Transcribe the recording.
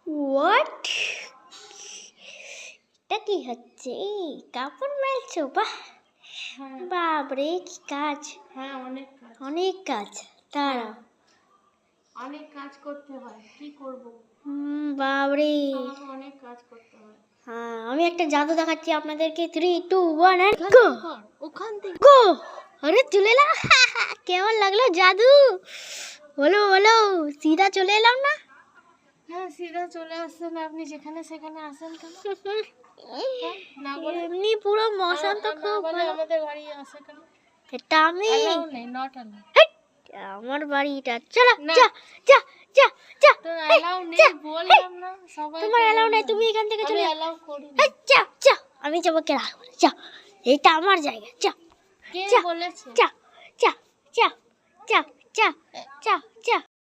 What, এটা কি হচ্ছে? কাপড় মেলছো? বাহ, বাপরে কি কাজ! হ্যাঁ, অনেক কাজ। তারা অনেক কাজ করতে হয়, কি করব? বাপরে, আমাকে অনেক কাজ করতে হয়। হ্যাঁ, আমি একটা জাদু দেখাচ্ছি আপনাদেরকে। 3, 2, 1 and go। ওখান থেকে গো। আরে চলে এলাম। কেমন লাগলো জাদু? বলো বলো, সিধা চলে এলাম না? হ্যাঁ, সিধা চলে আসছেন আপনি, যেখানে সেখানে আসেন কেন? না বলে এমনি পুরো মশান তো খুব ভালো। আমাদের বাড়ি আসে কেন? এটা আমি নট অ্যালাউ। আমার বাড়িটা। চলো না। যা যা যা যা। তো অ্যালাউ নেই বললাম না সবাই। তোমার অ্যালাউ নাই, তুমি এখান থেকে চলে অ্যালাউ করি। যা যা, আমি যাবো কে রাখবো? যা, এটা আমার জায়গা। যা কে যা বলেছে? যা যা যা যা যা যা।